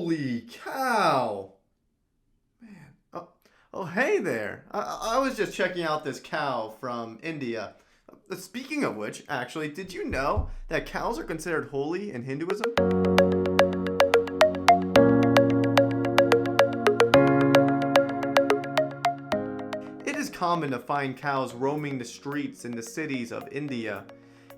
Holy cow! Man. Oh, hey there. I was just checking out this cow from India. Speaking of which, actually, did you know that cows are considered holy in Hinduism? It is common to find cows roaming the streets in the cities of India,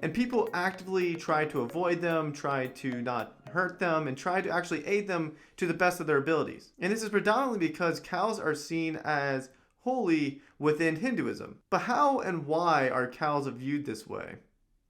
and people actively try to avoid them, try to not hurt them, and try to actually aid them to the best of their abilities. And this is predominantly because cows are seen as holy within Hinduism. But how and why are cows viewed this way?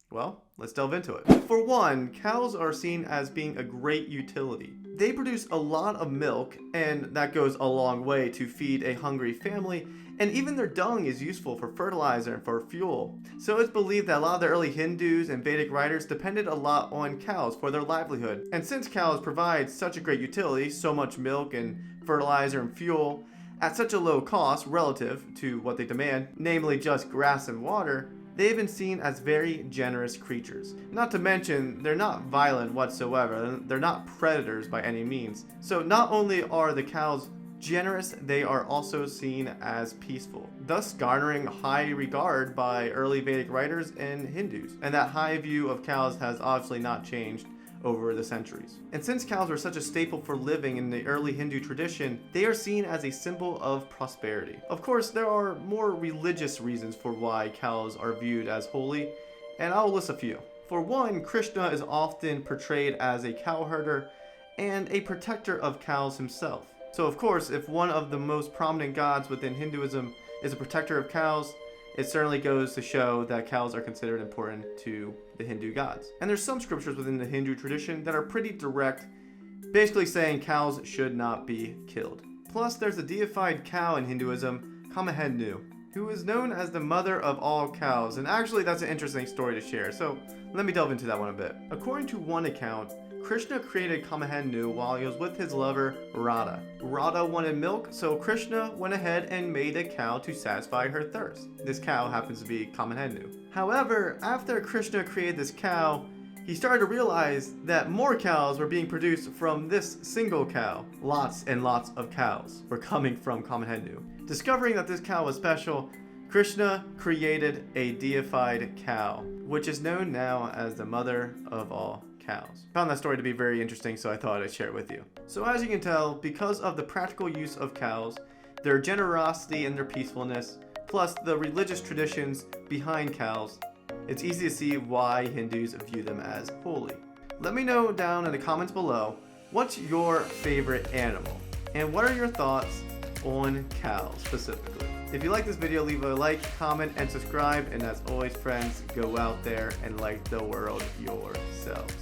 Well, let's delve into it. For one, cows are seen as being a great utility. They produce a lot of milk, and that goes a long way to feed a hungry family, and even their dung is useful for fertilizer and for fuel. So it's believed that a lot of the early Hindus and Vedic writers depended a lot on cows for their livelihood. And since cows provide such a great utility, so much milk and fertilizer and fuel, at such a low cost relative to what they demand, namely just grass and water, they've been seen as very generous creatures. Not to mention, they're not violent whatsoever. They're not predators by any means. So not only are the cows generous, they are also seen as peaceful, thus garnering high regard by early Vedic writers and Hindus. And that high view of cows has obviously not changed over the centuries. And since cows were such a staple for living in the early Hindu tradition, they are seen as a symbol of prosperity. Of course, there are more religious reasons for why cows are viewed as holy, and I'll list a few. For one, Krishna is often portrayed as a cowherder and a protector of cows himself. So of course, if one of the most prominent gods within Hinduism is a protector of cows, it certainly goes to show that cows are considered important to the Hindu gods. And there's some scriptures within the Hindu tradition that are pretty direct, basically saying cows should not be killed. Plus, there's a deified cow in Hinduism, Kamehennu, who is known as the mother of all cows. And actually, that's an interesting story to share. So let me delve into that one a bit. According to one account, Krishna created Kamehennu while he was with his lover Radha. Radha wanted milk, so Krishna went ahead and made a cow to satisfy her thirst. This cow happens to be Kamehennu. However, after Krishna created this cow, he started to realize that more cows were being produced from this single cow. Lots and lots of cows were coming from Kamehennu. Discovering that this cow was special, Krishna created a deified cow, which is known now as the mother of all cows. Found that story to be very interesting, so I thought I'd share it with you. So as you can tell, because of the practical use of cows, their generosity and their peacefulness, plus the religious traditions behind cows, it's easy to see why Hindus view them as holy. Let me know down in the comments below, what's your favorite animal? And what are your thoughts on cows specifically? If you like this video, leave a like, comment, and subscribe. And as always, friends, go out there and light the world yourselves.